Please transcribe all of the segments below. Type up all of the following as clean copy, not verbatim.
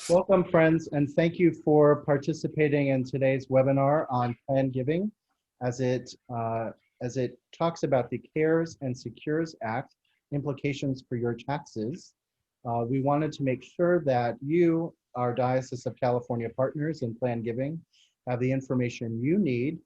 Welcome, friends, and thank you for participating in today's webinar on plan giving as it talks about the CARES and Secures Act implications for your taxes. We wanted to make sure that you, our Diocese of California partners in plan giving, have the information you need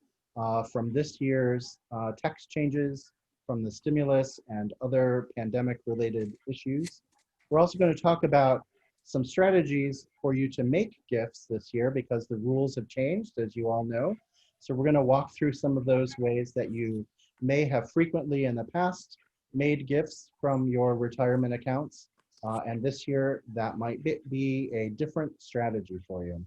from this year's tax changes, from the stimulus and other pandemic-related issues. We're also going to talk about some strategies for you to make gifts this year because the rules have changed, as you all know. So we're going to walk through some of those ways that you may have frequently in the past made gifts from your retirement accounts. And this year, that might be a different strategy for you.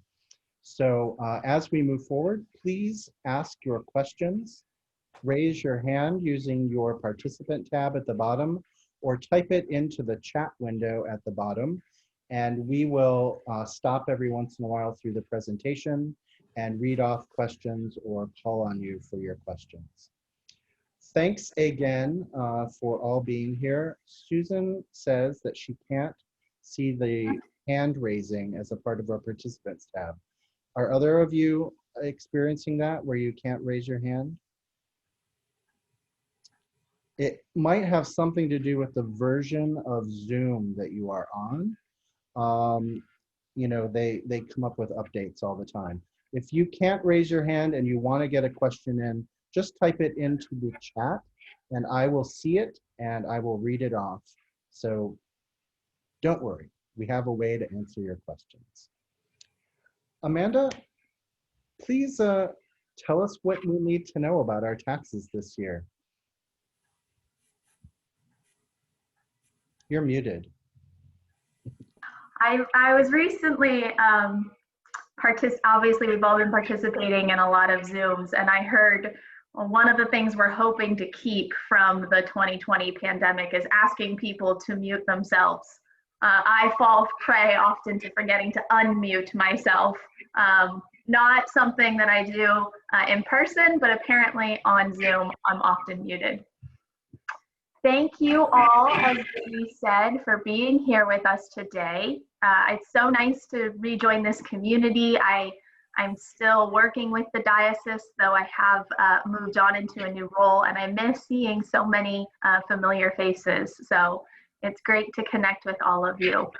So as we move forward, please ask your questions. Raise your hand using your participant tab at the bottom or type it into the chat window at the bottom. And we will stop every once in a while through the presentation and read off questions or call on you for your questions. Thanks again for all being here. Susan says that she can't see the hand raising as a part of our participants tab. Are other of you experiencing that where you can't raise your hand? It might have something to do with the version of Zoom that you are on. You know, they come up with updates all the time. If you can't raise your hand and you want to get a question in, just type it into the chat and I will see it and I will read it off. So don't worry, we have a way to answer your questions. Amanda, please tell us what we need to know about our taxes this year. You're muted. I was recently, obviously we've all been participating in a lot of Zooms, and I heard one of the things we're hoping to keep from the 2020 pandemic is asking people to mute themselves. I fall prey often to forgetting to unmute myself. Not something that I do in person, but apparently on Zoom, I'm often muted. Thank you all, as we said, for being here with us today. It's so nice to rejoin this community. I'm still working with the diocese, though I have moved on into a new role, and I miss seeing so many familiar faces. So it's great to connect with all of you.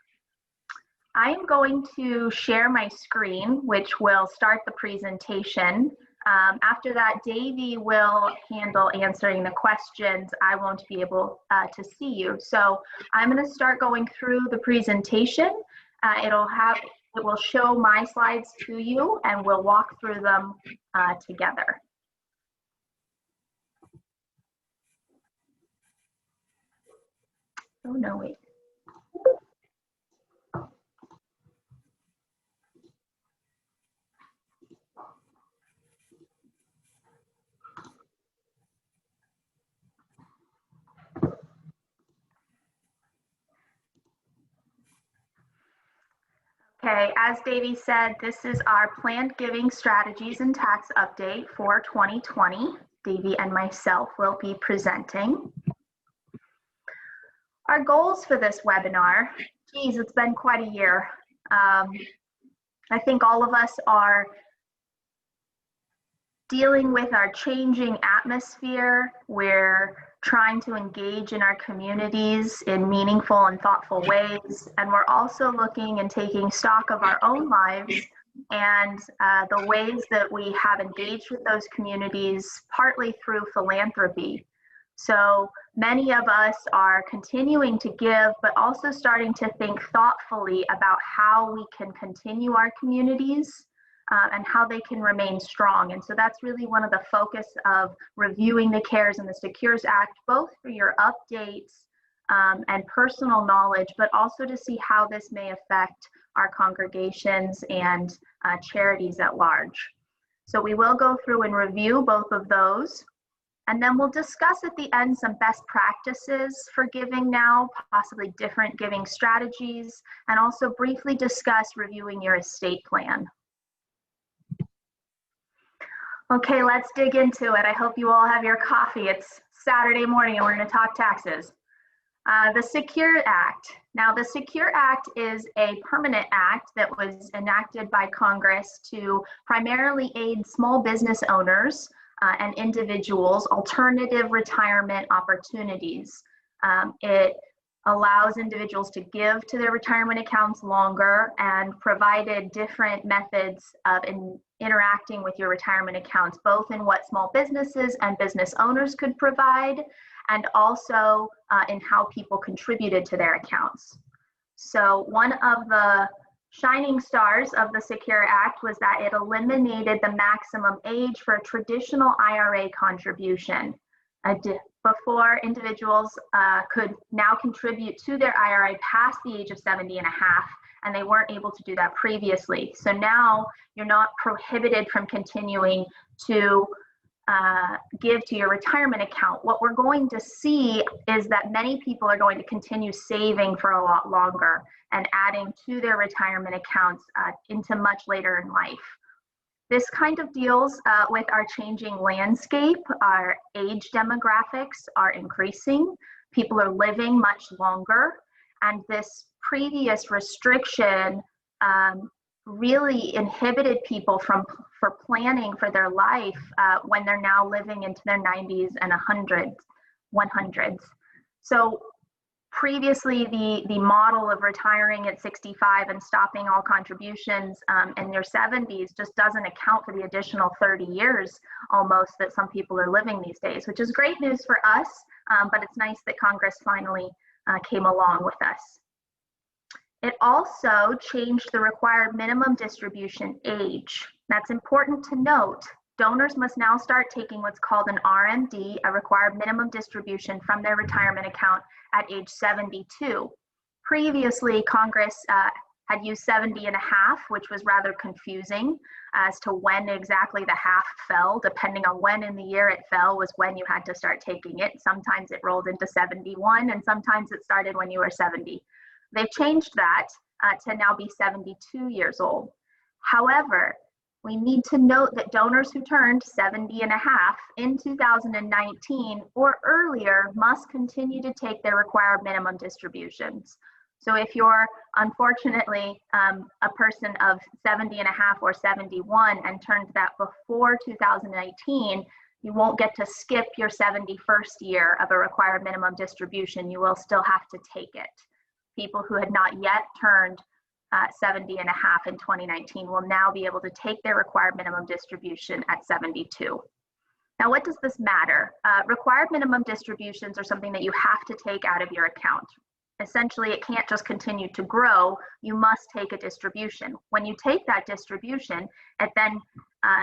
I'm going to share my screen, which will start the presentation. After that, Davey will handle answering the questions. I won't be able to see you. So I'm going to start going through the presentation. It will show my slides to you and we'll walk through them together. Oh, no, wait. Okay, as Davey said, this is our planned giving strategies and tax update for 2020. Davey and myself will be presenting. Our goals for this webinar, geez, it's been quite a year. I think all of us are dealing with our changing atmosphere. We're trying to engage in our communities in meaningful and thoughtful ways. And we're also looking and taking stock of our own lives and the ways that we have engaged with those communities, partly through philanthropy. So many of us are continuing to give, but also starting to think thoughtfully about how we can continue our communities and how they can remain strong. And so that's really one of the focus of reviewing the CARES and the Secures Act, both for your updates and personal knowledge, but also to see how this may affect our congregations and charities at large. So we will go through and review both of those. And then we'll discuss at the end some best practices for giving now, possibly different giving strategies, and also briefly discuss reviewing your estate plan. Okay, let's dig into it. I hope you all have your coffee. It's Saturday morning and we're going to talk taxes. The Secure Act. Now, the Secure Act is a permanent act that was enacted by Congress to primarily aid small business owners and individuals alternative retirement opportunities. It allows individuals to give to their retirement accounts longer and provided different methods of interacting with your retirement accounts, both in what small businesses and business owners could provide, and also in how people contributed to their accounts. So one of the shining stars of the Secure Act was that it eliminated the maximum age for a traditional IRA contribution. Before, individuals could now contribute to their IRA past the age of 70 and a half, and they weren't able to do that previously. So now you're not prohibited from continuing to give to your retirement account. What we're going to see is that many people are going to continue saving for a lot longer and adding to their retirement accounts into much later in life. This kind of deals with our changing landscape. Our age demographics are increasing. People are living much longer. And this previous restriction really inhibited people for planning for their life when they're now living into their 90s and 100s. So previously, the model of retiring at 65 and stopping all contributions in your 70s just doesn't account for the additional 30 years almost that some people are living these days, which is great news for us, but it's nice that Congress finally came along with us. It also changed the required minimum distribution age. That's important to note. Donors must now start taking what's called an RMD, a required minimum distribution from their retirement account at age 72. Previously, Congress had used 70 and a half, which was rather confusing as to when exactly the half fell. Depending on when in the year it fell was when you had to start taking it. Sometimes it rolled into 71, and sometimes it started when you were 70. They've changed that to now be 72 years old. However, we need to note that donors who turned 70 and a half in 2019 or earlier must continue to take their required minimum distributions. So if you're unfortunately a person of 70 and a half or 71 and turned that before 2019, you won't get to skip your 71st year of a required minimum distribution. You will still have to take it. People who had not yet turned 70 and a half in 2019 will now be able to take their required minimum distribution at 72. Now, what does this matter? Required minimum distributions are something that you have to take out of your account. Essentially, it can't just continue to grow. You must take a distribution. When you take that distribution, it then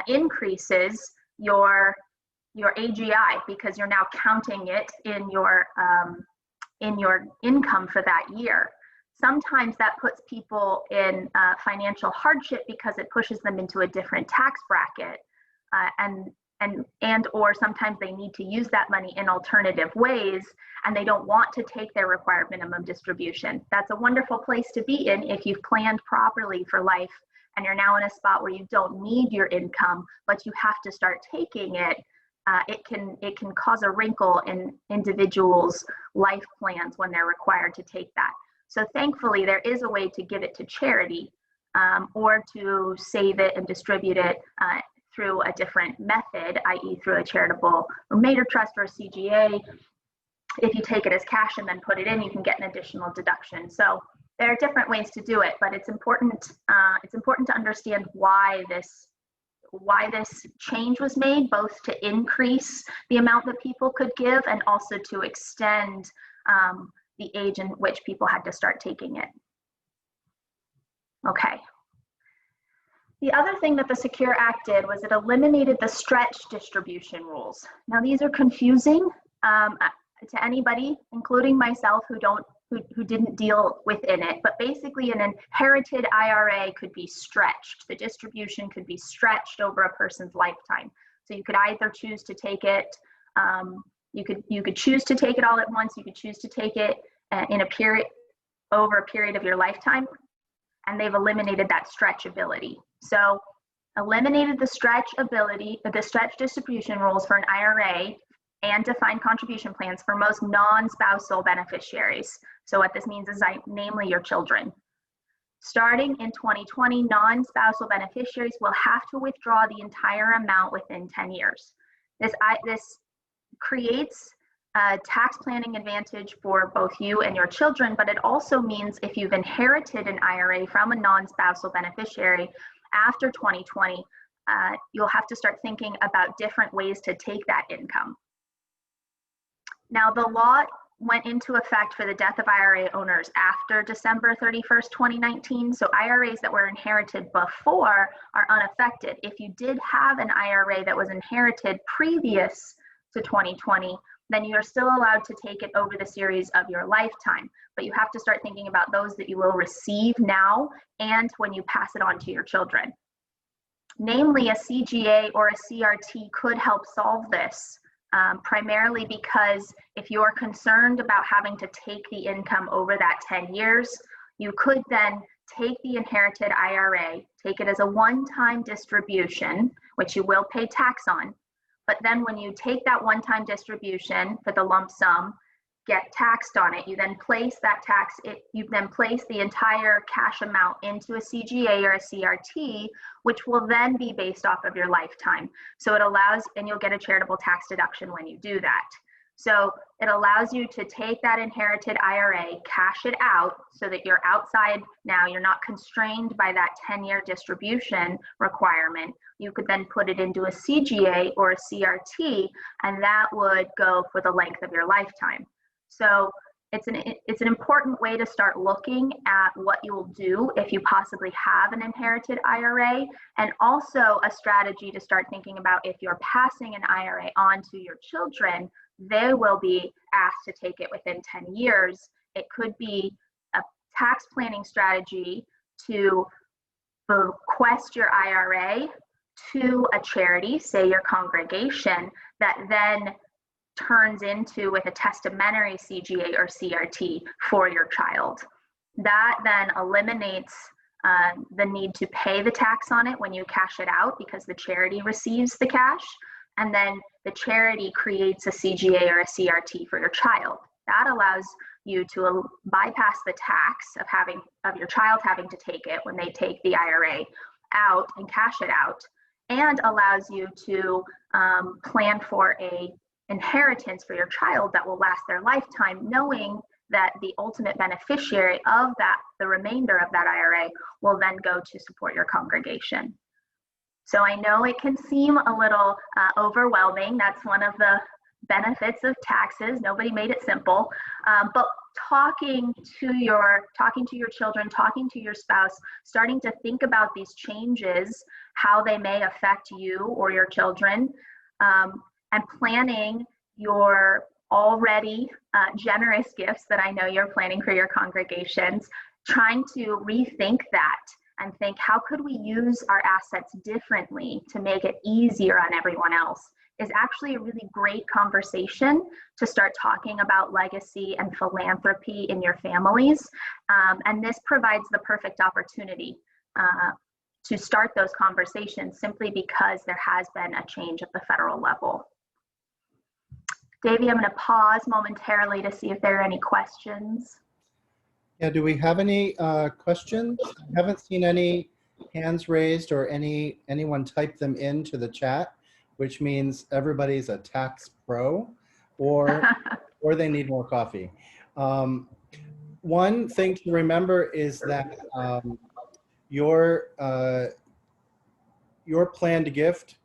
increases your AGI because you're now counting it in your income for that year. Sometimes that puts people in financial hardship because it pushes them into a different tax bracket, and or sometimes they need to use that money in alternative ways, and they don't want to take their required minimum distribution. That's a wonderful place to be in if you've planned properly for life and you're now in a spot where you don't need your income, but you have to start taking it. It can cause a wrinkle in individuals' life plans when they're required to take that. So thankfully, there is a way to give it to charity or to save it and distribute it through a different method, i.e. through a charitable remainder trust or a CGA. If you take it as cash and then put it in, you can get an additional deduction. So there are different ways to do it, but it's important to understand why this change was made, both to increase the amount that people could give and also to extend the age in which people had to start taking it. Okay. The other thing that the Secure Act did was it eliminated the stretch distribution rules. Now, these are confusing to anybody, including myself, who didn't deal within it, but basically an inherited IRA could be stretched. The distribution could be stretched over a person's lifetime. So you could either choose to take it, you could choose to take it all at once, you could choose to take it over a period of your lifetime, and they've eliminated that stretch ability. So eliminated the stretch ability, the stretch distribution rules for an IRA and defined contribution plans for most non-spousal beneficiaries. So what this means is namely your children. Starting in 2020, non-spousal beneficiaries will have to withdraw the entire amount within 10 years. This creates a tax planning advantage for both you and your children, but it also means if you've inherited an IRA from a non-spousal beneficiary after 2020, you'll have to start thinking about different ways to take that income. Now, the law went into effect for the death of IRA owners after December 31st, 2019. So IRAs that were inherited before are unaffected. If you did have an IRA that was inherited previous to 2020, then you're still allowed to take it over the series of your lifetime. But you have to start thinking about those that you will receive now and when you pass it on to your children. Namely, a CGA or a CRT could help solve this. Primarily because if you're concerned about having to take the income over that 10 years, you could then take the inherited IRA, take it as a one-time distribution, which you will pay tax on. But then when you take that one-time distribution for the lump sum, get taxed on it, you then place that tax, you then place the entire cash amount into a CGA or a CRT, which will then be based off of your lifetime. So it allows, and you'll get a charitable tax deduction when you do that. So it allows you to take that inherited IRA, cash it out so that you're outside now, you're not constrained by that 10-year distribution requirement. You could then put it into a CGA or a CRT, and that would go for the length of your lifetime. So it's an important way to start looking at what you will do if you possibly have an inherited IRA, and also a strategy to start thinking about if you're passing an IRA on to your children, they will be asked to take it within 10 years. It could be a tax planning strategy to bequest your IRA to a charity, say your congregation, that then turns into with a testamentary CGA or CRT for your child. That then eliminates the need to pay the tax on it when you cash it out because the charity receives the cash, and then the charity creates a CGA or a CRT for your child. That allows you to bypass the tax of your child having to take it when they take the IRA out and cash it out, and allows you to plan for a inheritance for your child that will last their lifetime, knowing that the ultimate beneficiary of that, the remainder of that IRA, will then go to support your congregation. So I know it can seem a little overwhelming. That's one of the benefits of taxes. Nobody made it simple, but talking to your children, talking to your spouse, starting to think about these changes, how they may affect you or your children, and planning your already generous gifts that I know you're planning for your congregations, trying to rethink that and think, how could we use our assets differently to make it easier on everyone else, is actually a really great conversation to start talking about legacy and philanthropy in your families. And this provides the perfect opportunity to start those conversations simply because there has been a change at the federal level. Davey, I'm going to pause momentarily to see if there are any questions. Yeah, do we have any questions? I haven't seen any hands raised or anyone type them into the chat, which means everybody's a tax pro or they need more coffee. One thing to remember is that your planned gift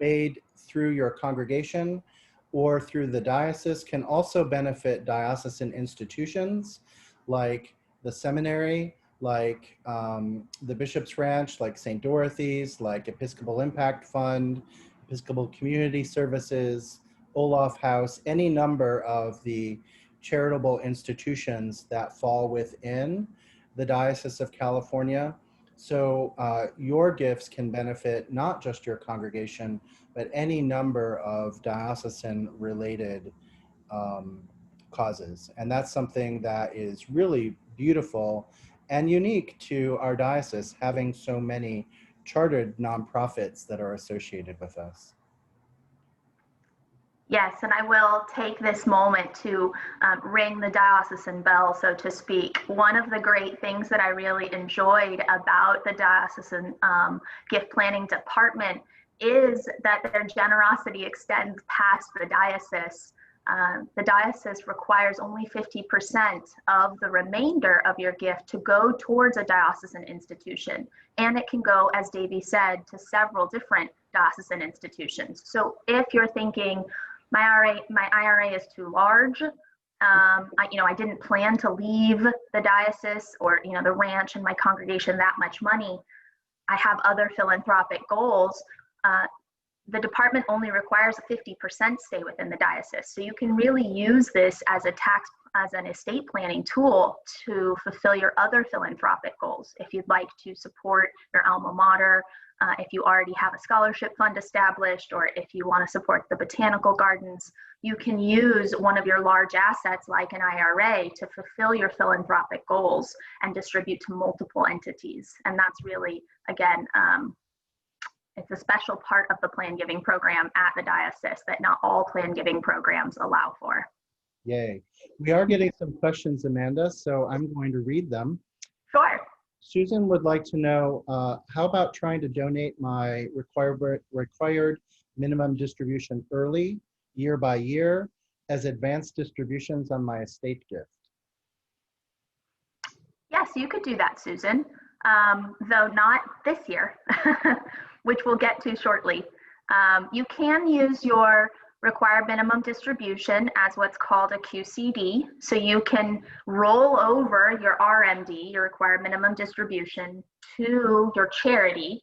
made through your congregation or through the diocese can also benefit diocesan institutions like the seminary, like the Bishop's Ranch, like St. Dorothy's, like Episcopal Impact Fund, Episcopal Community Services, Olaf House, any number of the charitable institutions that fall within the Diocese of California. So your gifts can benefit not just your congregation, but any number of diocesan related causes. And that's something that is really beautiful and unique to our diocese, having so many chartered nonprofits that are associated with us. Yes, and I will take this moment to ring the diocesan bell, so to speak. One of the great things that I really enjoyed about the diocesan gift planning department is that their generosity extends past the diocese. The diocese requires only 50% of the remainder of your gift to go towards a diocesan institution. And it can go, as Davey said, to several different diocesan institutions. So if you're thinking, my IRA is too large, I didn't plan to leave the diocese or, the ranch and my congregation that much money, I have other philanthropic goals, the department only requires a 50% stay within the diocese. So you can really use this as an estate planning tool to fulfill your other philanthropic goals. If you'd like to support your alma mater, if you already have a scholarship fund established, or if you want to support the botanical gardens, you can use one of your large assets like an IRA to fulfill your philanthropic goals and distribute to multiple entities. And that's really, again, it's a special part of the plan giving program at the diocese that not all plan giving programs allow for. Yay. We are getting some questions, Amanda, so I'm going to read them. Sure. Susan would like to know, how about trying to donate my required minimum distribution early, year by year, as advanced distributions on my estate gift? Yes, you could do that, Susan, though not this year, which we'll get to shortly. You can use your required minimum distribution as what's called a QCD. So you can roll over your RMD, your required minimum distribution, to your charity,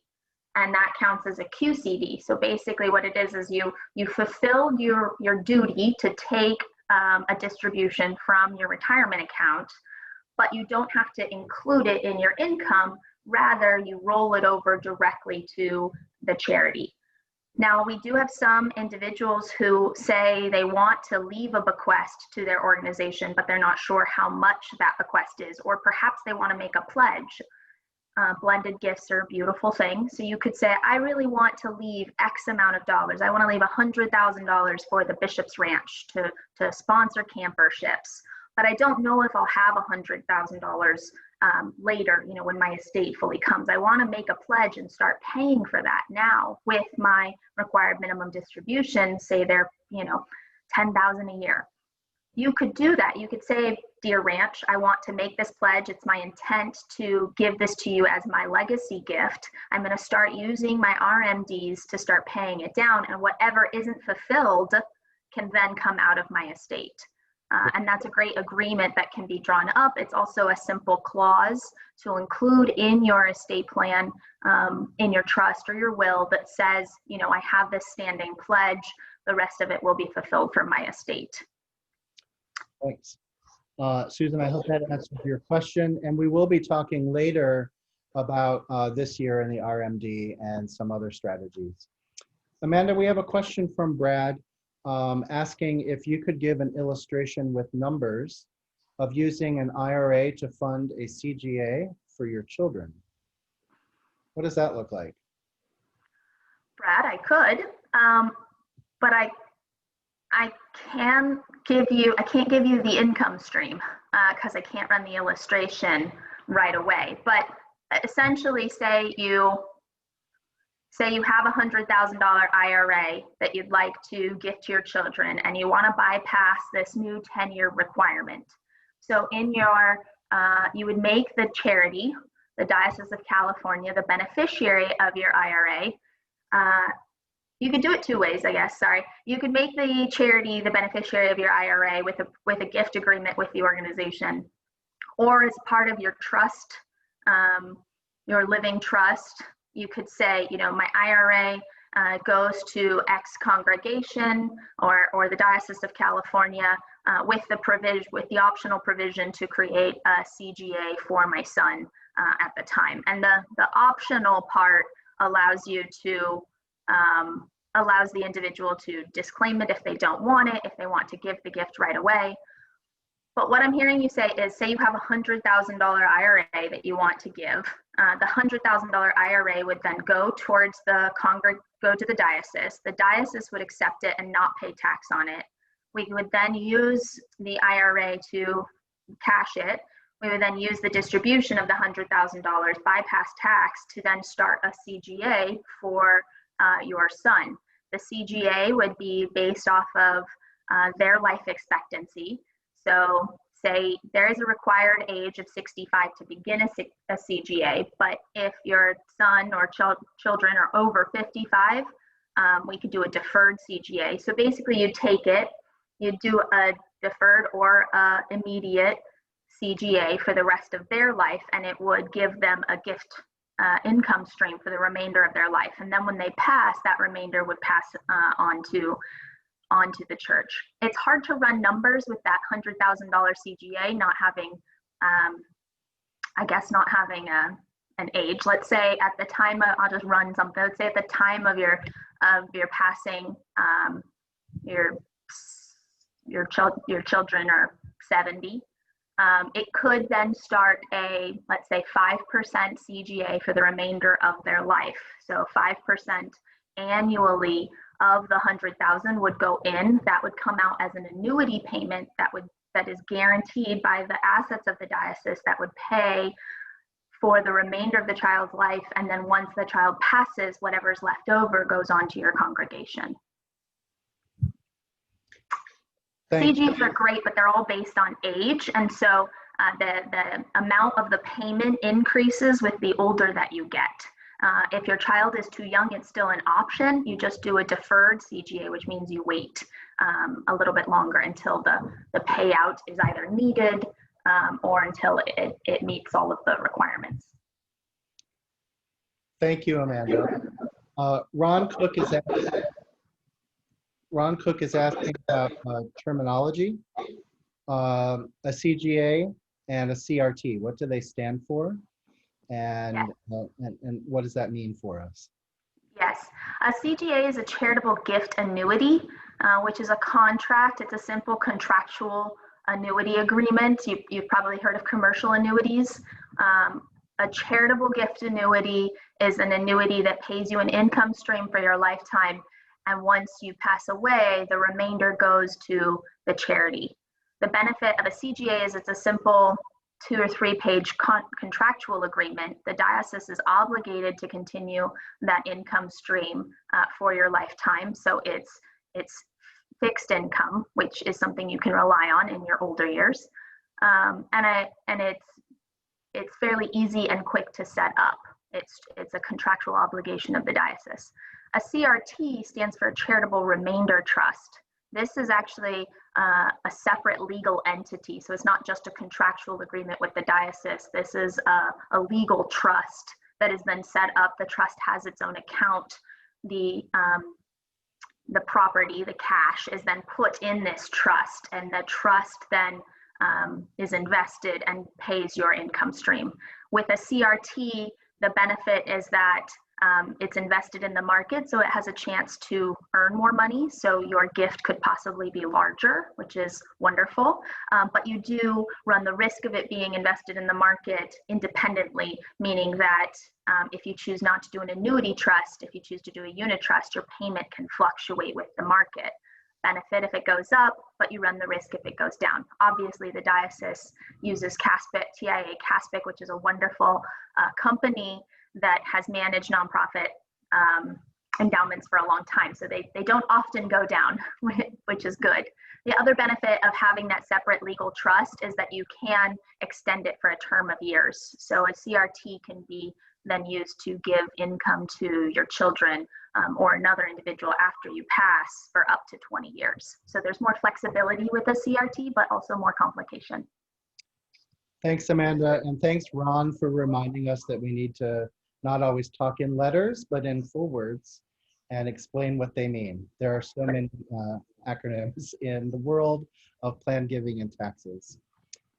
and that counts as a QCD. So basically what it is you fulfilled your duty to take a distribution from your retirement account, but you don't have to include it in your income. Rather, you roll it over directly to the charity. Now, we do have some individuals who say they want to leave a bequest to their organization, but they're not sure how much that bequest is, or perhaps they want to make a pledge. Blended gifts are a beautiful thing. So you could say, I really want to leave X amount of dollars. I want to leave $100,000 for the Bishop's Ranch to sponsor camper ships. But I don't know if I'll have $100,000 later, when my estate fully comes. I want to make a pledge and start paying for that now with my required minimum distribution. Say they're, $10,000 a year. You could do that. You could say, dear ranch, I want to make this pledge. It's my intent to give this to you as my legacy gift. I'm going to start using my RMDs to start paying it down, and whatever isn't fulfilled can then come out of my estate. And that's a great agreement that can be drawn up. It's also a simple clause to include in your estate plan, in your trust or your will, that says, I have this standing pledge. The rest of it will be fulfilled from my estate. Thanks. Susan, I hope that answers your question. And we will be talking later about this year in the RMD and some other strategies. Amanda, we have a question from Brad. Asking if you could give an illustration with numbers of using an IRA to fund a CGA for your children. What does that look like? Brad, I could, but I can't give you the income stream because I can't run the illustration right away. But essentially, say you have a $100,000 IRA that you'd like to gift to your children, and you want to bypass this new 10-year requirement. So you would make the charity, the Diocese of California, the beneficiary of your IRA. You could do it two ways, I guess, sorry. You could make the charity the beneficiary of your IRA with a gift agreement with the organization, or as part of your trust, your living trust. You could say, my IRA goes to X congregation or the Diocese of California with the optional provision to create a CGA for my son at the time. And the optional part allows the individual to disclaim it if they don't want it, if they want to give the gift right away. But what I'm hearing you say is, say you have a $100,000 IRA that you want to give. The $100,000 IRA would then go towards the go to the diocese. The diocese would accept it and not pay tax on it. We would then use the IRA to cash it. We would then use the distribution of the $100,000 bypass tax to then start a CGA for your son. The CGA would be based off of their life expectancy. So say there is a required age of 65 to begin a CGA, but if your son or children are over 55, we could do a deferred CGA. So basically you take it, you do a deferred or immediate CGA for the rest of their life, and it would give them a gift income stream for the remainder of their life. And then when they pass, that remainder would pass onto the church. It's hard to run numbers with that $100,000 CGA not having, not having an age. Let's say at the time of, I'll just run something. Let's say at the time of your passing, your children are 70. It could then start a, let's say, 5% CGA for the remainder of their life. So 5% annually of the 100,000 would go in. That would come out as an annuity payment that is guaranteed by the assets of the diocese that would pay for the remainder of the child's life. And then once the child passes, whatever's left over goes on to your congregation. CGs are great, but they're all based on age. And so the amount of the payment increases with the older that you get. If your child is too young, it's still an option. You just do a deferred CGA, which means you wait a little bit longer until the payout is either needed or until it meets all of the requirements. Thank you, Amanda. Ron Cook is asking about terminology, a CGA and a CRT. What do they stand for? And, yes. And what does that mean for us? Yes, a CGA is a charitable gift annuity, which is a contract. It's a simple contractual annuity agreement. You've probably heard of commercial annuities. A charitable gift annuity is an annuity that pays you an income stream for your lifetime. And once you pass away, the remainder goes to the charity. The benefit of a CGA is it's a simple 2 or 3 page contractual agreement. The diocese is obligated to continue that income stream for your lifetime. So it's fixed income, which is something you can rely on in your older years. And it's fairly easy and quick to set up. It's a contractual obligation of the diocese. A CRT stands for Charitable Remainder Trust. This is actually a separate legal entity. So it's not just a contractual agreement with the diocese. This is a legal trust that is then set up. The trust has its own account. The property, the cash, is then put in this trust, and the trust then is invested and pays your income stream. With a CRT, the benefit is that it's invested in the market, so it has a chance to earn more money. So your gift could possibly be larger, which is wonderful. But you do run the risk of it being invested in the market independently, meaning that if you choose not to do an annuity trust, if you choose to do a unit trust, your payment can fluctuate with the market. Benefit if it goes up, but you run the risk if it goes down. Obviously, the diocese uses CASPIC, TIA CASPIC, which is a wonderful company that has managed nonprofit endowments for a long time. So they don't often go down, which is good. The other benefit of having that separate legal trust is that you can extend it for a term of years. So a CRT can be then used to give income to your children or another individual after you pass for up to 20 years. So there's more flexibility with a CRT, but also more complication. Thanks, Amanda, and thanks, Ron, for reminding us that we need to not always talk in letters, but in full words and explain what they mean. There are so many acronyms in the world of plan giving and taxes.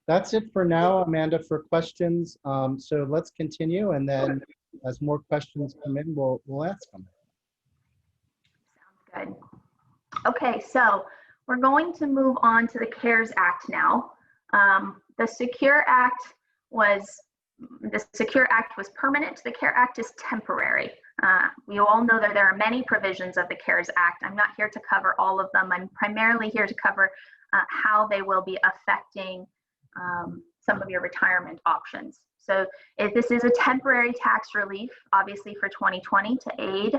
That's it for now, Amanda, for questions. So let's continue, and then as more questions come in, we'll ask them. Sounds good. Okay, so we're going to move on to the CARES Act now. The Secure Act was permanent. The CARE Act is temporary. We all know that there are many provisions of the CARES Act. I'm not here to cover all of them. I'm primarily here to cover how they will be affecting some of your retirement options. So if this is a temporary tax relief, obviously for 2020, to aid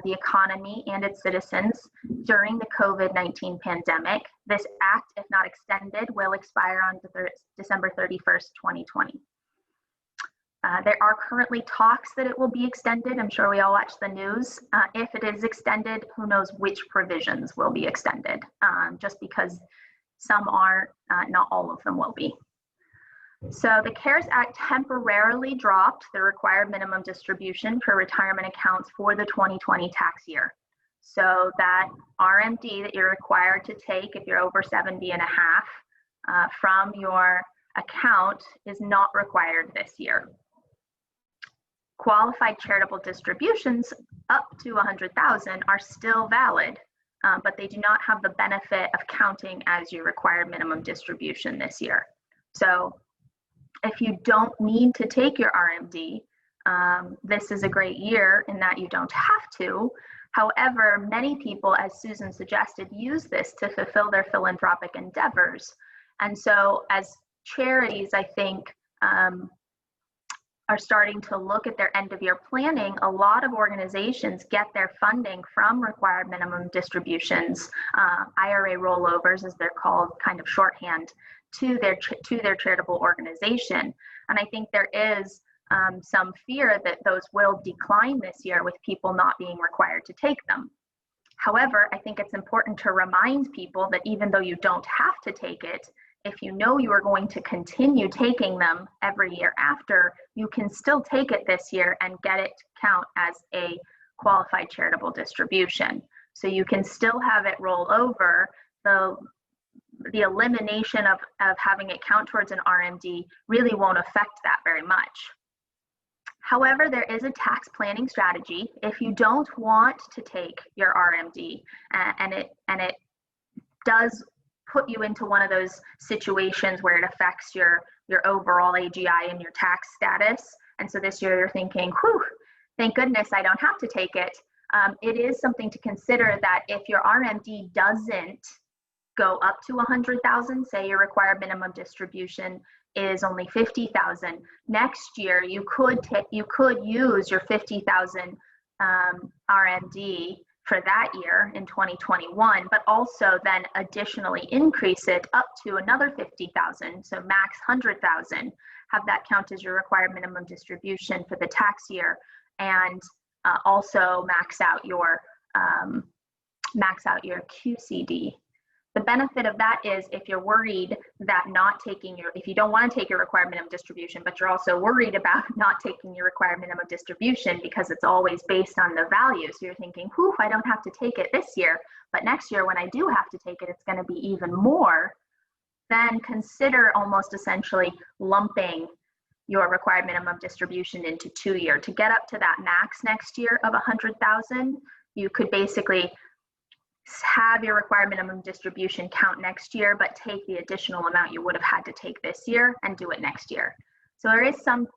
the economy and its citizens during the COVID-19 pandemic. This act, if not extended, will expire on December 31st, 2020. There are currently talks that it will be extended. I'm sure we all watch the news. If it is extended, who knows which provisions will be extended, just because some are, not all of them will be. So the CARES Act temporarily dropped the required minimum distribution for retirement accounts for the 2020 tax year. So that RMD that you're required to take if you're over 70 and a half from your account is not required this year. Qualified charitable distributions up to 100,000 are still valid, but they do not have the benefit of counting as your required minimum distribution this year. So if you don't need to take your RMD, this is a great year in that you don't have to. However, many people, as Susan suggested, use this to fulfill their philanthropic endeavors. And so as charities, I think, are starting to look at their end of year planning, a lot of organizations get their funding from required minimum distributions, IRA rollovers as they're called, kind of shorthand, to their charitable organization. And I think there is some fear that those will decline this year with people not being required to take them. However, I think it's important to remind people that even though you don't have to take it, if you know you are going to continue taking them every year after, you can still take it this year and get it count as a qualified charitable distribution. So you can still have it roll over. The elimination of having it count towards an RMD really won't affect that very much. However, there is a tax planning strategy if you don't want to take your RMD, and it does put you into one of those situations where it affects your overall AGI and your tax status. And so this year you're thinking, whew, thank goodness I don't have to take it. It is something to consider that if your RMD doesn't go up to 100,000, say your required minimum distribution is only 50,000, next year you could use your 50,000 RMD for that year in 2021, but also then additionally increase it up to another 50,000, so max 100,000, have that count as your required minimum distribution for the tax year, and also max out your QCD. The benefit of that is if you're worried that if you don't want to take your required minimum distribution, but you're also worried about not taking your required minimum distribution because it's always based on the value. So you're thinking, whew, I don't have to take it this year, but next year when I do have to take it, it's going to be even more. Then consider almost essentially lumping your required minimum distribution into 2 years. To get up to that max next year of 100,000, you could basically have your required minimum distribution count next year, but take the additional amount you would have had to take this year and do it next year. So there is some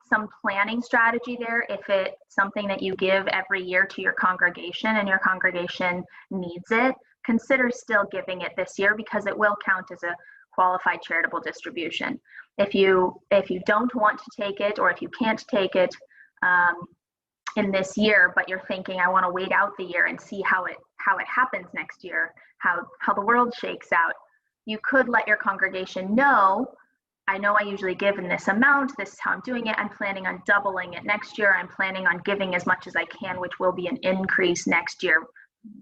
planning strategy there. If it's something that you give every year to your congregation and your congregation needs it, consider still giving it this year because it will count as a qualified charitable distribution. If you don't want to take it, or if you can't take it in this year, but you're thinking, I want to wait out the year and see how it happens next year, how the world shakes out, you could let your congregation know, I know I usually give in this amount, this is how I'm doing it, I'm planning on doubling it next year, I'm planning on giving as much as I can, which will be an increase next year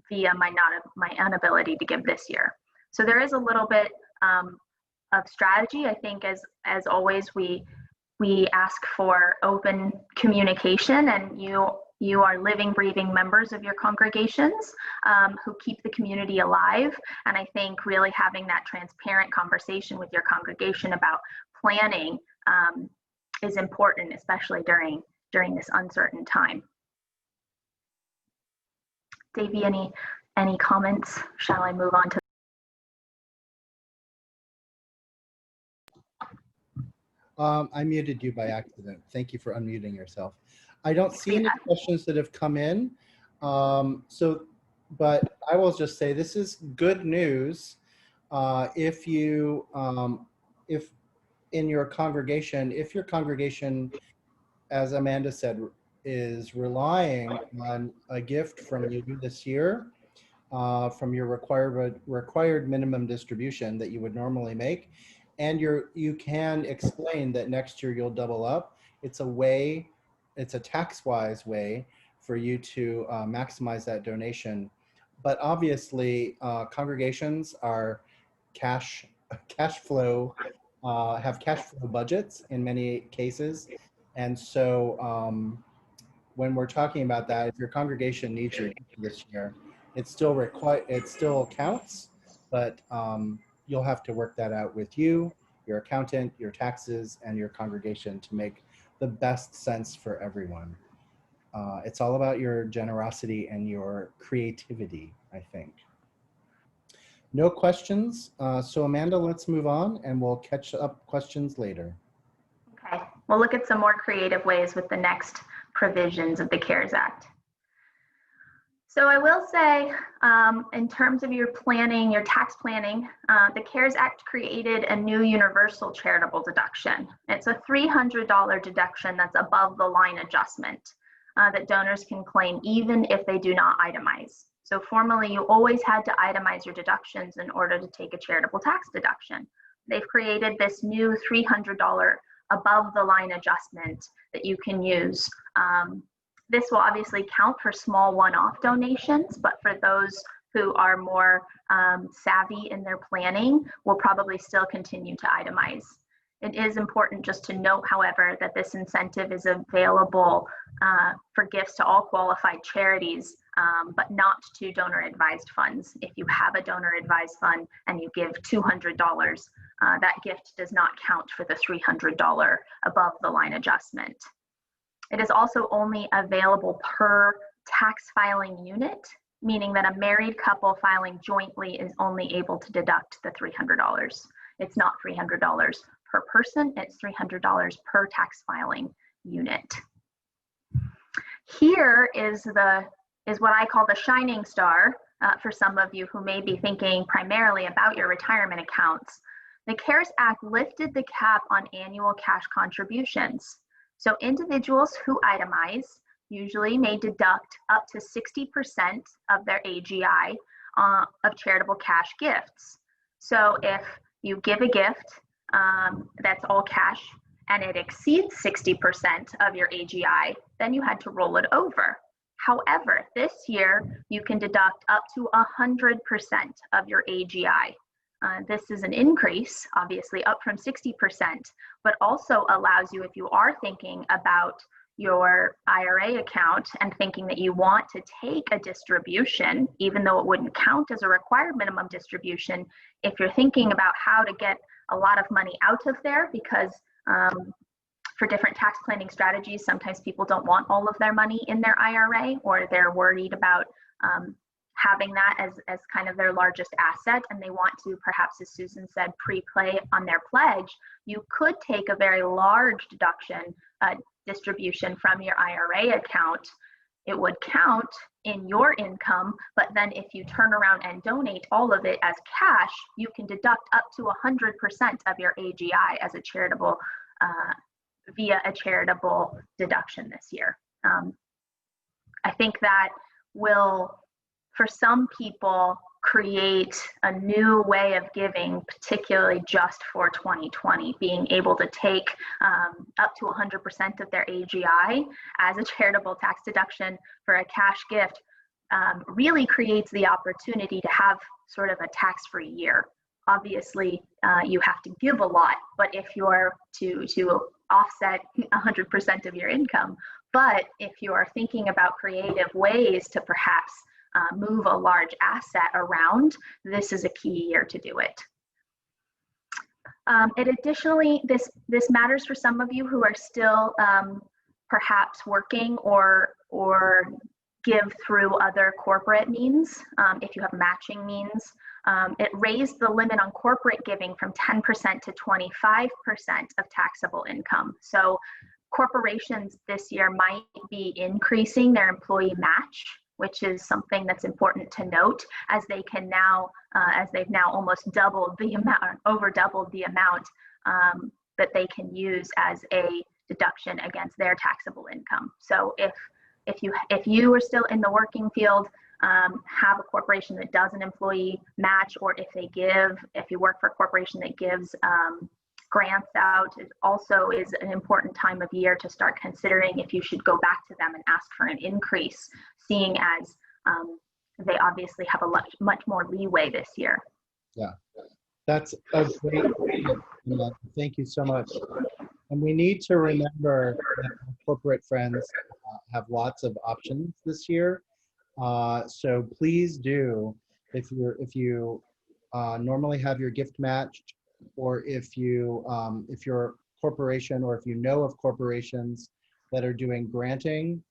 via my inability to give this year. So there is a little bit of strategy. I think as always, we ask for open communication, and you are living, breathing members of your congregations who keep the community alive. And I think really having that transparent conversation with your congregation about planning is important, especially during this uncertain time. Davey, any comments? Shall I move on to? I muted you by accident. Thank you for unmuting yourself. I don't see any Yeah. questions that have come in. But I will just say this is good news. If in your congregation, if your congregation, as Amanda said, is relying on a gift from you this year, from your required minimum distribution that you would normally make, and you can explain that next year you'll double up. It's a tax-wise way for you to maximize that donation. But obviously, congregations are cash flow, have cash flow budgets in many cases, and so when we're talking about that, if your congregation needs your gift this year, it still counts, but you'll have to work that out with you, your accountant, your taxes, and your congregation to make the best sense for everyone. It's all about your generosity and your creativity, I think. No questions. So Amanda, let's move on and we'll catch up questions later. Okay, we'll look at some more creative ways with the next provisions of the CARES Act. So I will say, in terms of your planning, your tax planning, the CARES Act created a new universal charitable deduction. It's a $300 deduction that's above the line adjustment that donors can claim even if they do not itemize. So formerly, you always had to itemize your deductions in order to take a charitable tax deduction. They've created this new $300 above the line adjustment that you can use. This will obviously count for small one-off donations, but for those who are more savvy in their planning, will probably still continue to itemize. It is important just to note, however, that this incentive is available for gifts to all qualified charities, but not to donor-advised funds. If you have a donor-advised fund and you give $200, that gift does not count for the $300 above the line adjustment. It is also only available per tax filing unit, meaning that a married couple filing jointly is only able to deduct the $300. It's not $300 per person, it's $300 per tax filing unit. Here is what I call the shining star for some of you who may be thinking primarily about your retirement accounts. The CARES Act lifted the cap on annual cash contributions. So individuals who itemize usually may deduct up to 60% of their AGI of charitable cash gifts. So if you give a gift that's all cash and it exceeds 60% of your AGI, then you had to roll it over. However, this year you can deduct up to 100% of your AGI. This is an increase, obviously, up from 60%, but also allows you, if you are thinking about your IRA account and thinking that you want to take a distribution, even though it wouldn't count as a required minimum distribution, if you're thinking about how to get a lot of money out of there, because for different tax planning strategies, sometimes people don't want all of their money in their IRA, or they're worried about having that as kind of their largest asset, and they want to, perhaps as Susan said, pre-play on their pledge, you could take a very large deduction distribution from your IRA account. It would count in your income, but then if you turn around and donate all of it as cash, you can deduct up to 100% of your AGI as a charitable, via a charitable deduction this year. I think that will, for some people, create a new way of giving, particularly just for 2020, being able to take up to 100% of their AGI as a charitable tax deduction for a cash gift really creates the opportunity to have sort of a tax-free year. Obviously, you have to give a lot, but if you're to offset 100% of your income, but if you are thinking about creative ways to perhaps move a large asset around, this is a key year to do it. Additionally, this matters for some of you who are still perhaps working or give through other corporate means. If you have matching means, It raised the limit on corporate giving from 10% to 25% of taxable income. So corporations this year might be increasing their employee match, which is something that's important to note, as they can now, as they've now almost doubled the amount, over doubled the amount that they can use as a deduction against their taxable income. So if you are still in the working field, have a corporation that does an employee match, or if you work for a corporation that gives grants out, it also is an important time of year to start considering if you should go back to them and ask for an increase, seeing as they obviously have a much more leeway this year. Yeah, that's a great point. Thank you so much. And we need to remember that our corporate friends have lots of options this year. So please do, if you normally have your gift matched, or if you're a corporation, or if you know of corporations that are doing granting,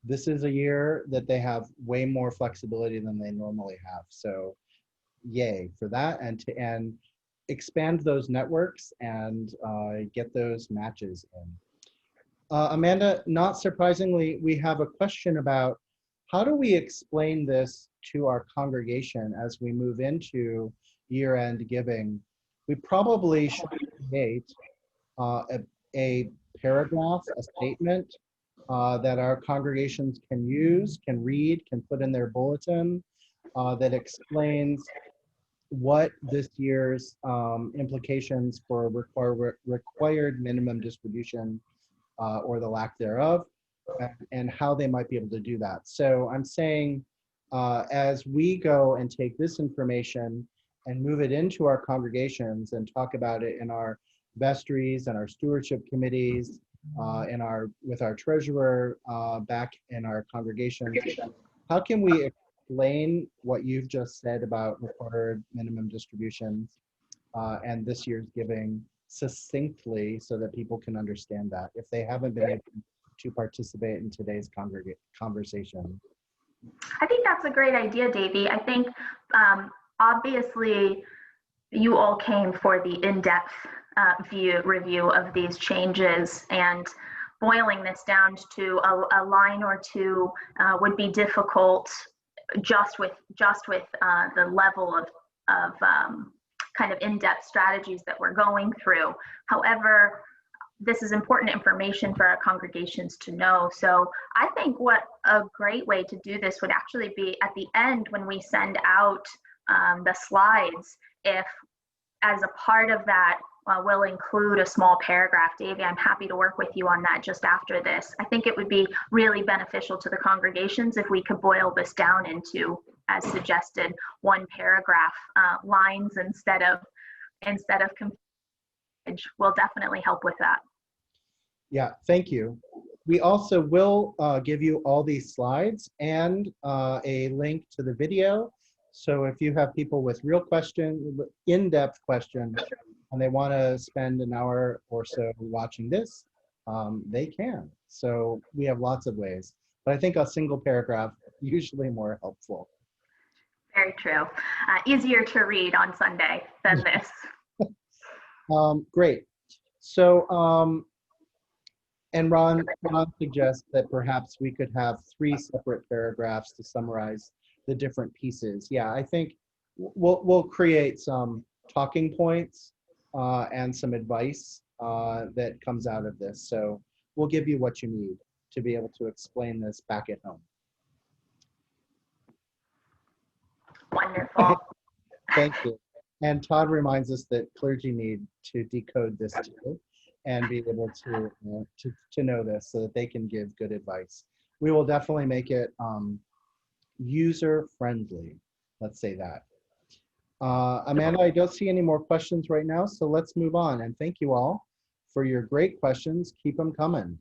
this is a year that they have way more flexibility than they normally have. So yay for that, and expand those networks and get those matches in. Amanda, not surprisingly, we have a question about how do we explain this to our congregation as we move into year-end giving? We probably should create a paragraph, a statement that our congregations can use, can read, can put in their bulletin that explains what this year's implications for required minimum distribution or the lack thereof, and how they might be able to do that. So I'm saying, as we go and take this information and move it into our congregations and talk about it in our vestries and our stewardship committees, with our treasurer back in our congregations, how can we explain what you've just said about required minimum distributions and this year's giving succinctly so that people can understand that if they haven't been able to participate in today's conversation? I think that's a great idea, Davey. I think obviously you all came for the in-depth review of these changes, and boiling this down to a line or two would be difficult just with the level of kind of in-depth strategies that we're going through. However, this is important information for our congregations to know. So I think what a great way to do this would actually be at the end when we send out the slides, if as a part of that, we'll include a small paragraph. Davey, I'm happy to work with you on that just after this. I think it would be really beneficial to the congregations if we could boil this down into, as suggested, one paragraph lines instead of will definitely help with that. Yeah, thank you. We also will give you all these slides and a link to the video. So if you have people with real questions, in-depth questions, and they want to spend an hour or so watching this, they can. So we have lots of ways. But I think a single paragraph usually more helpful. Very true. Easier to read on Sunday than this. Great. So, and Ron suggests that perhaps we could have 3 separate paragraphs to summarize the different pieces. Yeah, I think we'll create some talking points and some advice that comes out of this. So we'll give you what you need to be able to explain this back at home. Wonderful. Thank you. And Todd reminds us that clergy need to decode this too and be able to know this so that they can give good advice. We will definitely make it user-friendly. Let's say that. Amanda, I don't see any more questions right now, so let's move on. And thank you all for your great questions. Keep them coming.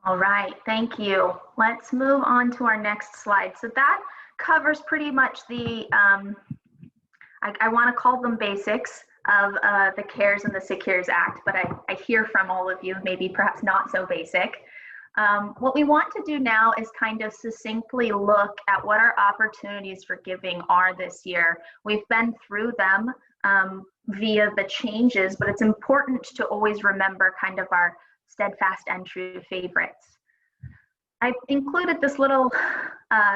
All right, thank you. Let's move on to our next slide. So that covers pretty much the, I want to call them basics of the CARES and the Secures Act, but I hear from all of you, maybe perhaps not so basic. What we want to do now is kind of succinctly look at what our opportunities for giving are this year. We've been through them via the changes, but it's important to always remember kind of our steadfast and true favorites. I included this little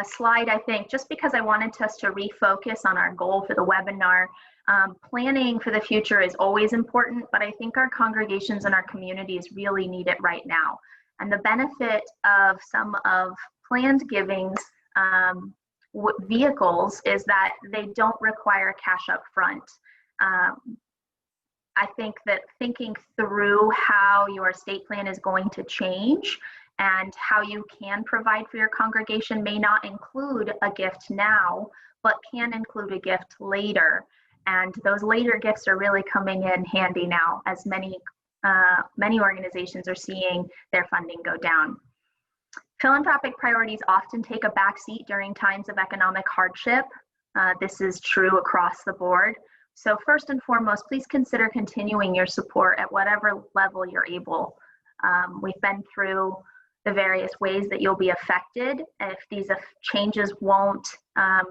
slide, I think, just because I wanted us to refocus on our goal for the webinar. Planning for the future is always important, but I think our congregations and our communities really need it right now. And the benefit of some of planned givings vehicles is that they don't require cash up front. I think that thinking through how your estate plan is going to change and how you can provide for your congregation may not include a gift now, but can include a gift later. And those later gifts are really coming in handy now, as many organizations are seeing their funding go down. Philanthropic priorities often take a back seat during times of economic hardship. This is true across the board. So first and foremost, please consider continuing your support at whatever level you're able. We've been through the various ways that you'll be affected. If these changes won't have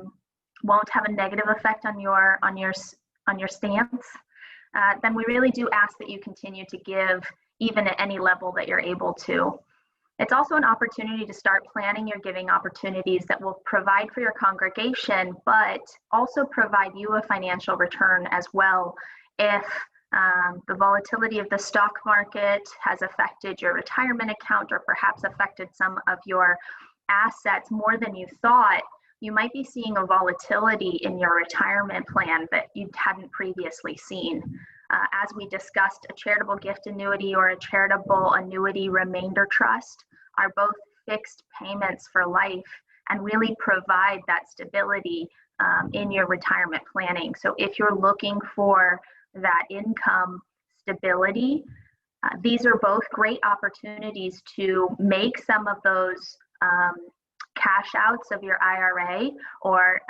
a negative effect on your stance, then we really do ask that you continue to give even at any level that you're able to. It's also an opportunity to start planning your giving opportunities that will provide for your congregation, but also provide you a financial return as well. If the volatility of the stock market has affected your retirement account or perhaps affected some of your assets more than you thought, you might be seeing a volatility in your retirement plan that you hadn't previously seen. As we discussed, a charitable gift annuity or a charitable annuity remainder trust are both fixed payments for life and really provide that stability in your retirement planning. So if you're looking for that income stability, these are both great opportunities to make some of those cash outs of your IRA, or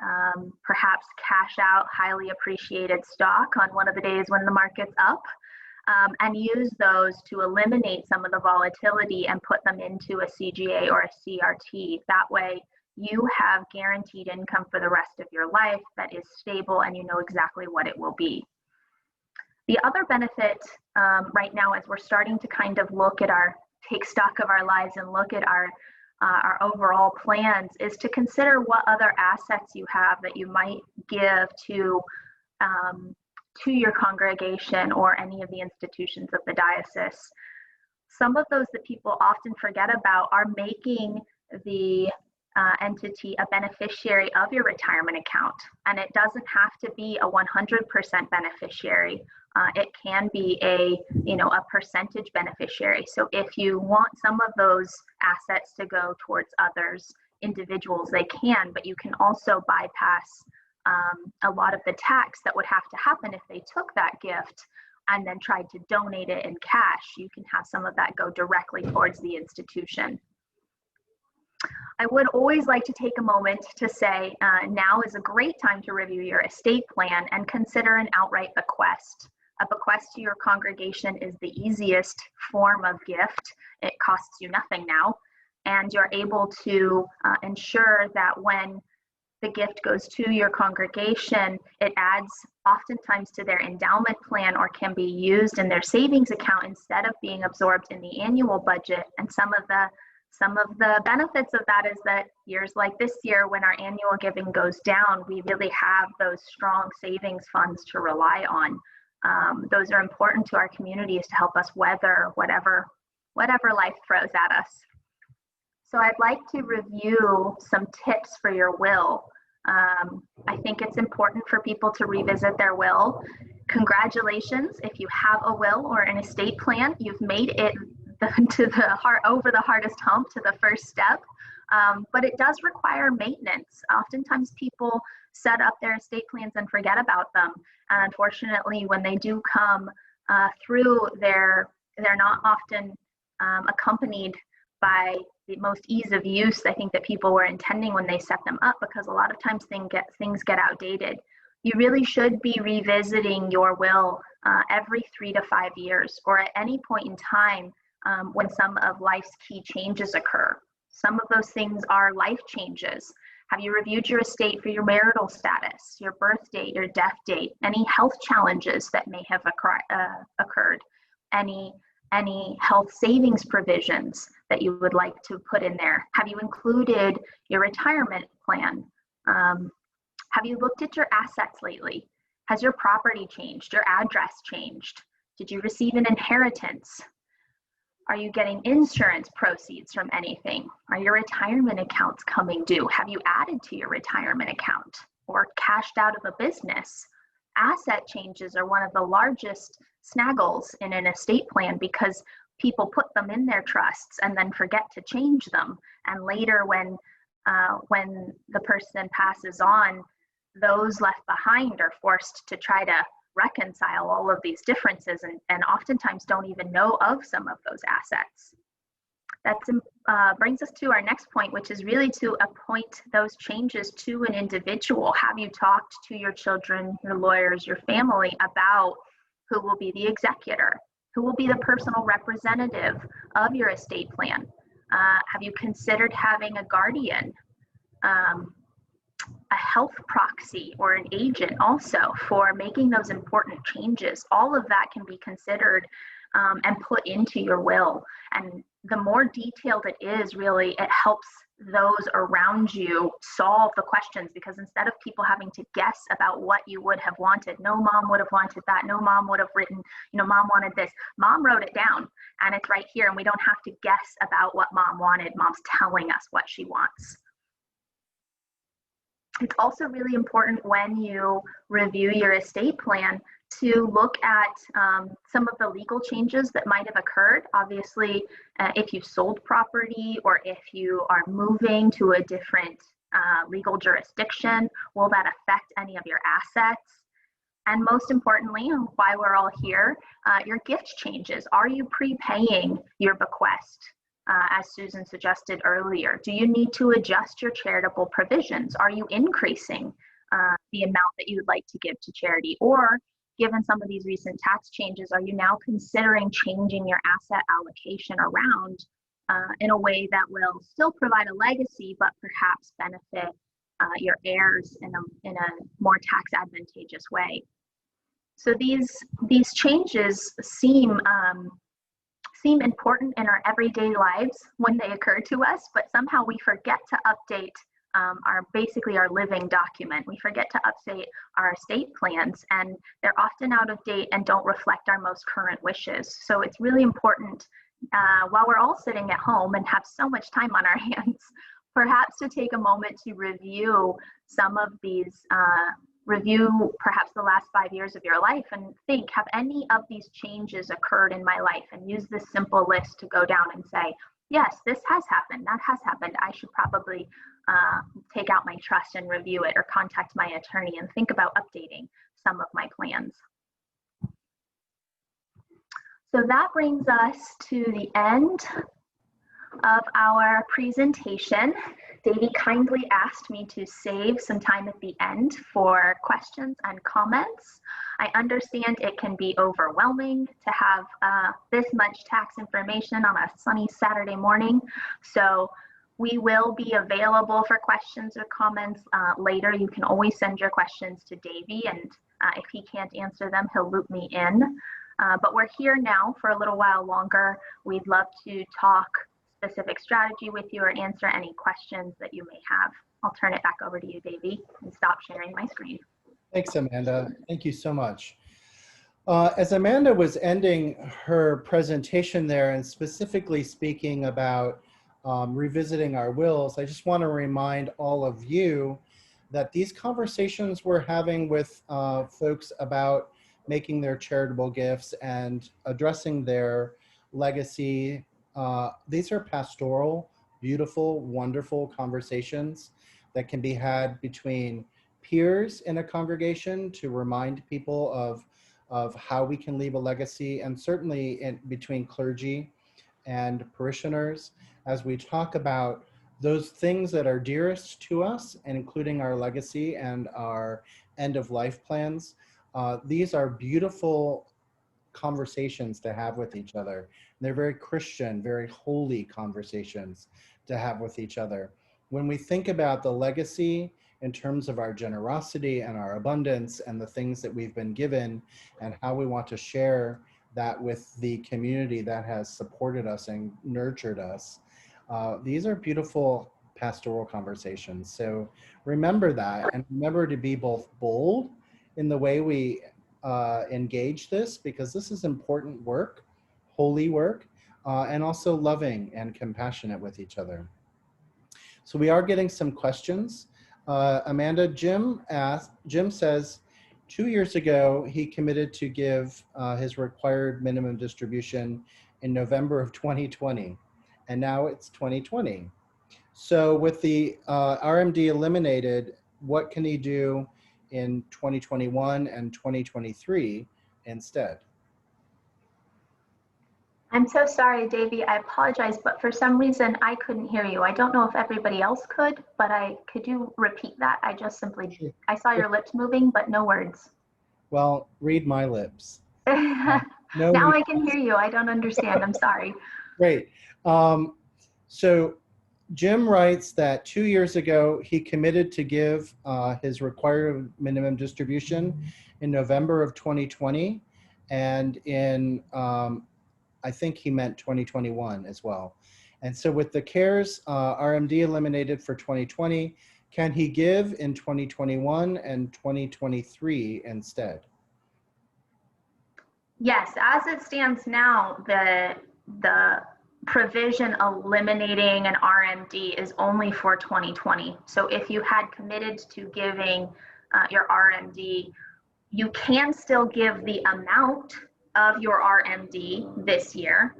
perhaps cash out highly appreciated stock on one of the days when the market's up, and use those to eliminate some of the volatility and put them into a CGA or a CRT. That way you have guaranteed income for the rest of your life that is stable and you know exactly what it will be. The other benefit right now, as we're starting to kind of take stock of our lives and look at our overall plans, is to consider what other assets you have that you might give to your congregation or any of the institutions of the diocese. Some of those that people often forget about are making the entity a beneficiary of your retirement account. And it doesn't have to be a 100% beneficiary. It can be a percentage beneficiary. So if you want some of those assets to go towards others, individuals, they can, but you can also bypass a lot of the tax that would have to happen if they took that gift and then tried to donate it in cash. You can have some of that go directly towards the institution. I would always like to take a moment to say now is a great time to review your estate plan and consider an outright bequest. A bequest to your congregation is the easiest form of gift. It costs you nothing now, and you're able to ensure that when the gift goes to your congregation, it adds oftentimes to their endowment plan or can be used in their savings account instead of being absorbed in the annual budget. And some of the benefits of that is that years like this year, when our annual giving goes down, we really have those strong savings funds to rely on. Those are important to our communities to help us weather whatever life throws at us. So I'd like to review some tips for your will. I think it's important for people to revisit their will. Congratulations, if you have a will or an estate plan, you've made it over the hardest hump to the first step. But it does require maintenance. Oftentimes people set up their estate plans and forget about them. And unfortunately, when they do come through, they're not often accompanied by the most ease of use I think that people were intending when they set them up, because a lot of times things get outdated. You really should be revisiting your will every 3 to 5 years, or at any point in time when some of life's key changes occur. Some of those things are life changes. Have you reviewed your estate for your marital status, your birth date, your death date, any health challenges that may have occurred, any health savings provisions that you would like to put in there? Have you included your retirement plan? Have you looked at your assets lately? Has your property changed, your address changed? Did you receive an inheritance? Are you getting insurance proceeds from anything? Are your retirement accounts coming due? Have you added to your retirement account or cashed out of a business? Asset changes are one of the largest snaggles in an estate plan because people put them in their trusts and then forget to change them. And later when the person passes on, those left behind are forced to try to reconcile all of these differences and oftentimes don't even know of some of those assets. That brings us to our next point, which is really to appoint those changes to an individual. Have you talked to your children, your lawyers, your family about who will be the executor, who will be the personal representative of your estate plan? Have you considered having a guardian, a health proxy, or an agent also for making those important changes? All of that can be considered and put into your will. And the more detailed it is, really, it helps those around you solve the questions, because instead of people having to guess about what you would have wanted, no, mom would have wanted that, no, mom would have written, mom wanted this, mom wrote it down and it's right here, and we don't have to guess about what mom wanted. Mom's telling us what she wants. It's also really important when you review your estate plan to look at some of the legal changes that might have occurred. Obviously, if you've sold property or if you are moving to a different legal jurisdiction, will that affect any of your assets? And most importantly, why we're all here, your gift changes. Are you prepaying your bequest? As Susan suggested earlier, do you need to adjust your charitable provisions? Are you increasing the amount that you would like to give to charity? Or given some of these recent tax changes, are you now considering changing your asset allocation around in a way that will still provide a legacy, but perhaps benefit your heirs in a more tax advantageous way? So these changes seem important in our everyday lives when they occur to us, but somehow we forget to update our living document. We forget to update our estate plans, and they're often out of date and don't reflect our most current wishes. So it's really important while we're all sitting at home and have so much time on our hands, perhaps to take a moment to review some of these review perhaps the last 5 years of your life and think, have any of these changes occurred in my life? And use this simple list to go down and say, yes, this has happened, that has happened. I should probably take out my trust and review it, or contact my attorney and think about updating some of my plans. So that brings us to the end of our presentation. Davey kindly asked me to save some time at the end for questions and comments. I understand it can be overwhelming to have this much tax information on a sunny Saturday morning. So we will be available for questions or comments later. You can always send your questions to Davey, and if he can't answer them, he'll loop me in. But we're here now for a little while longer. We'd love to talk specific strategy with you or answer any questions that you may have. I'll turn it back over to you, Davey, and stop sharing my screen. Thanks, Amanda. Thank you so much. As Amanda was ending her presentation there and specifically speaking about revisiting our wills, I just want to remind all of you that these conversations we're having with folks about making their charitable gifts and addressing their legacy, these are pastoral, beautiful, wonderful conversations that can be had between peers in a congregation to remind people of how we can leave a legacy, and certainly between clergy and parishioners as we talk about those things that are dearest to us, and including our legacy and our end of life plans. These are beautiful conversations to have with each other. And They're very Christian, very holy conversations to have with each other. When we think about the legacy in terms of our generosity and our abundance and the things that we've been given and how we want to share that with the community that has supported us and nurtured us, these are beautiful pastoral conversations. So remember that, and remember to be both bold in the way we engage this, because this is important work, holy work, and also loving and compassionate with each other. So we are getting some questions. Amanda, Jim says, 2 years ago, he committed to give his required minimum distribution in November of 2020, and now it's 2020. So with the RMD eliminated, what can he do in 2021 and 2023 instead? I'm so sorry, Davey. I apologize, but for some reason I couldn't hear you. I don't know if everybody else could, but could you repeat that? I just simply, I saw your lips moving, but no words. Well, read my lips. Now I can hear you. I don't understand. I'm sorry. Great. So Jim writes that 2 years ago, he committed to give his required minimum distribution in November of 2020, and in I think he meant 2021 as well. And so with the CARES RMD eliminated for 2020, can he give in 2021 and 2023 instead? Yes, as it stands now, the provision eliminating an RMD is only for 2020. So if you had committed to giving your RMD, you can still give the amount of your RMD this year.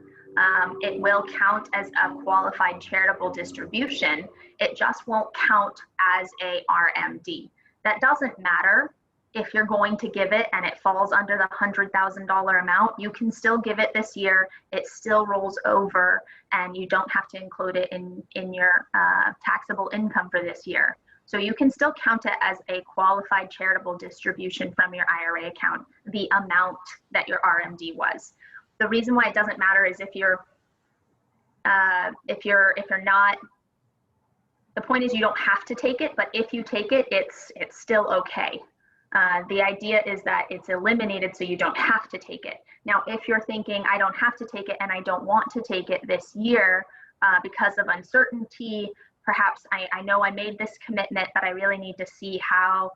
It will count as a qualified charitable distribution. It just won't count as a RMD. That doesn't matter if you're going to give it and it falls under the $100,000 amount. You can still give it this year. It still rolls over, and you don't have to include it in your taxable income for this year. So you can still count it as a qualified charitable distribution from your IRA account, the amount that your RMD was. The reason why it doesn't matter is if you're not, the point is you don't have to take it, but if you take it, it's still okay. The idea is that it's eliminated so you don't have to take it. Now, if you're thinking, I don't have to take it and I don't want to take it this year because of uncertainty, perhaps I know I made this commitment, but I really need to see how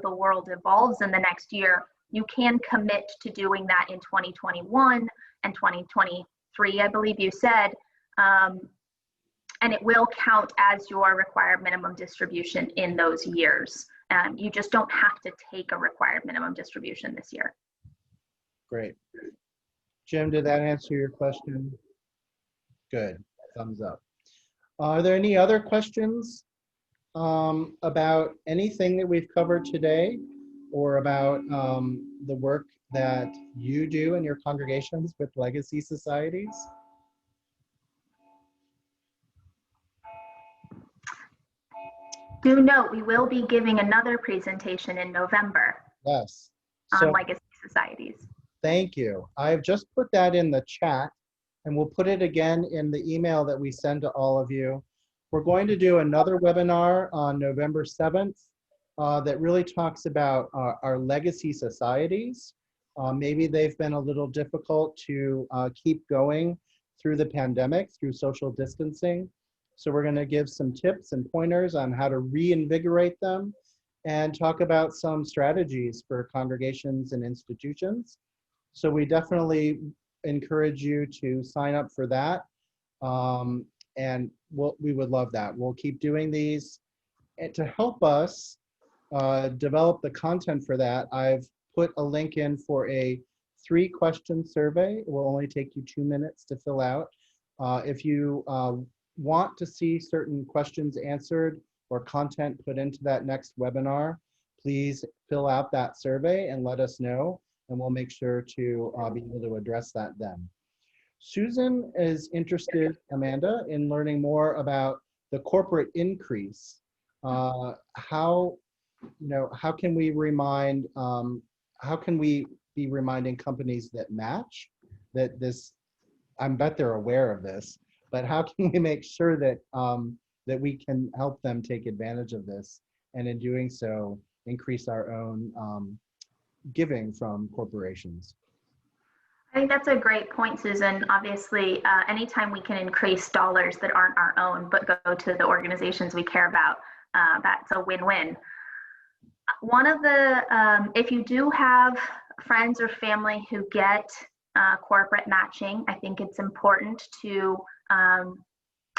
the world evolves in the next year, you can commit to doing that in 2021 and 2023, I believe you said, and it will count as your required minimum distribution in those years. You just don't have to take a required minimum distribution this year. Great. Jim, did that answer your question? Good, thumbs up. Are there any other questions about anything that we've covered today, or about the work that you do in your congregations with legacy societies? Do note, we will be giving another presentation in November. Yes. On legacy societies. Thank you. I've just put that in the chat, and we'll put it again in the email that we send to all of you. We're going to do another webinar on November 7th that really talks about our legacy societies. Maybe they've been a little difficult to keep going through the pandemic, through social distancing. So we're going to give some tips and pointers on how to reinvigorate them, and talk about some strategies for congregations and institutions. So we definitely encourage you to sign up for that. And we would love that. We'll keep doing these. And to help us develop the content for that, I've put a link in for a 3-question survey. It will only take you 2 minutes to fill out. If you want to see certain questions answered or content put into that next webinar, please fill out that survey and let us know, and we'll make sure to be able to address that then. Susan is interested, Amanda, in learning more about the corporate increase. How can we be reminding companies that match that this I bet they're aware of this, but how can we make sure that that we can help them take advantage of this, and in doing so, increase our own giving from corporations? I think that's a great point, Susan. Obviously, anytime we can increase dollars that aren't our own but go to the organizations we care about, that's a win-win. One of the, if you do have friends or family who get corporate matching, I think it's important to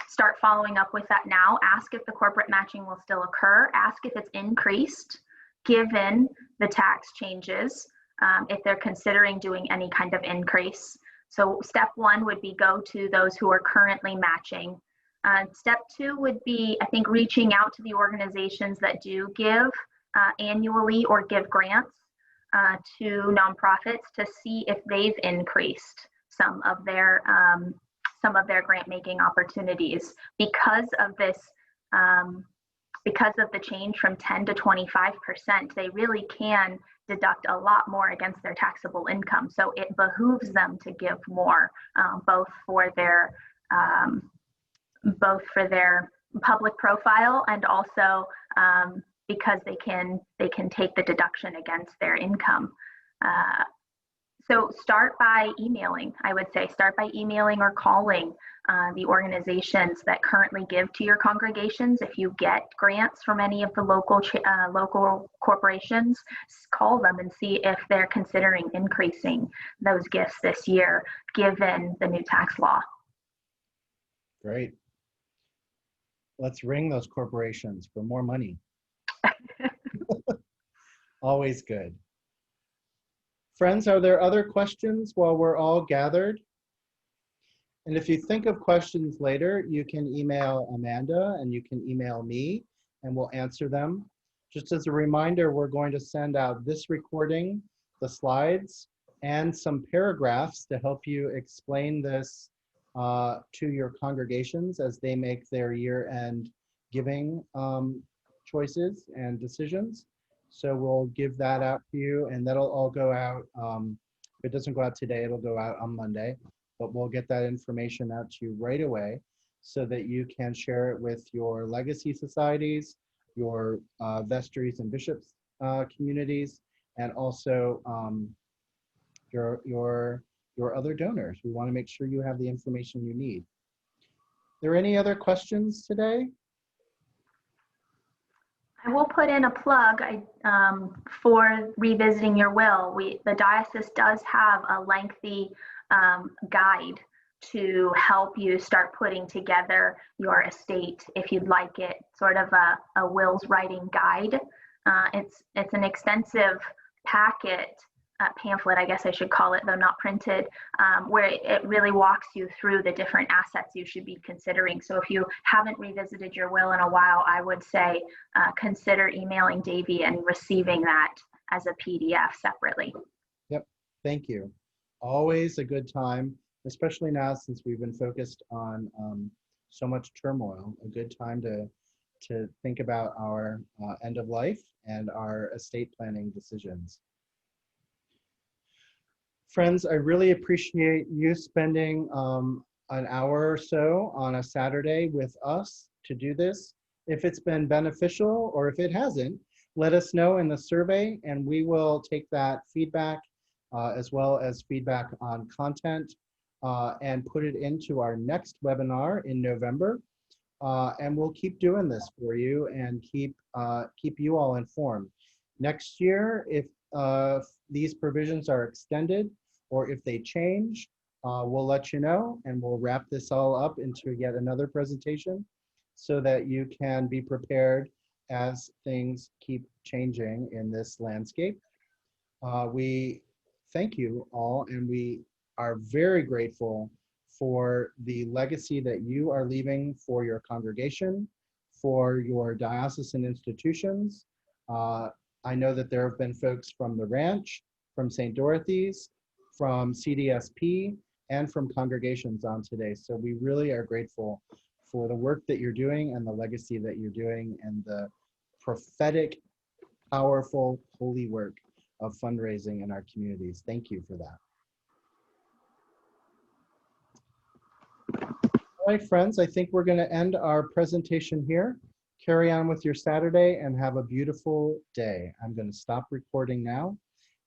start following up with that now. Ask if the corporate matching will still occur. Ask if it's increased given the tax changes, if they're considering doing any kind of increase. So step one would be go to those who are currently matching. Step two would be, I think, reaching out to the organizations that do give annually or give grants to nonprofits to see if they've increased some of their grant making opportunities because of this. Because of the change from 10 to 25%, they really can deduct a lot more against their taxable income. So it behooves them to give more, both for their public profile and also because they can take the deduction against their income. So start by emailing, I would say. Start by emailing or calling the organizations that currently give to your congregations. If you get grants from any of the local corporations, call them and see if they're considering increasing those gifts this year, given the new tax law. Great. Let's ring those corporations for more money. Always good. Friends, are there other questions while we're all gathered? And if you think of questions later, you can email Amanda and you can email me and we'll answer them. Just as a reminder, we're going to send out this recording, the slides, and some paragraphs to help you explain this to your congregations as they make their year-end giving choices and decisions. So we'll give that out to you, and that'll all go out. If it doesn't go out today, it'll go out on Monday, but we'll get that information out to you right away so that you can share it with your legacy societies, your vestries and bishops communities, and also your other donors. We want to make sure you have the information you need. Are there any other questions today? I will put in a plug for revisiting your will. The diocese does have a lengthy guide to help you start putting together your estate if you'd like it, sort of a wills writing guide. It's an extensive packet, pamphlet, I guess I should call it, though not printed, where it really walks you through the different assets you should be considering. So if you haven't revisited your will in a while, I would say consider emailing Davey and receiving that as a PDF separately. Yep, thank you. Always a good time, especially now since we've been focused on so much turmoil, a good time to think about our end of life and our estate planning decisions. Friends, I really appreciate you spending an hour or so on a Saturday with us to do this. If it's been beneficial or if it hasn't, let us know in the survey and we will take that feedback as well as feedback on content and put it into our next webinar in November. And we'll keep doing this for you and keep you all informed. Next year, if these provisions are extended or if they change, we'll let you know and we'll wrap this all up into yet another presentation so that you can be prepared as things keep changing in this landscape. We thank you all and we are very grateful for the legacy that you are leaving for your congregation, for your diocesan institutions. I know that there have been folks from the Ranch, from St. Dorothy's, from CDSP, and from congregations on today. So we really are grateful for the work that you're doing and the legacy that you're doing and the prophetic, powerful, holy work of fundraising in our communities. Thank you for that. All right, friends, I think we're going to end our presentation here. Carry on with your Saturday and have a beautiful day. I'm going to stop recording now.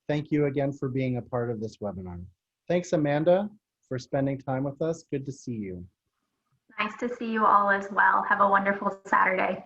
Thank you again for being a part of this webinar. Thanks, Amanda, for spending time with us. Good to see you. Nice to see you all as well. Have a wonderful Saturday.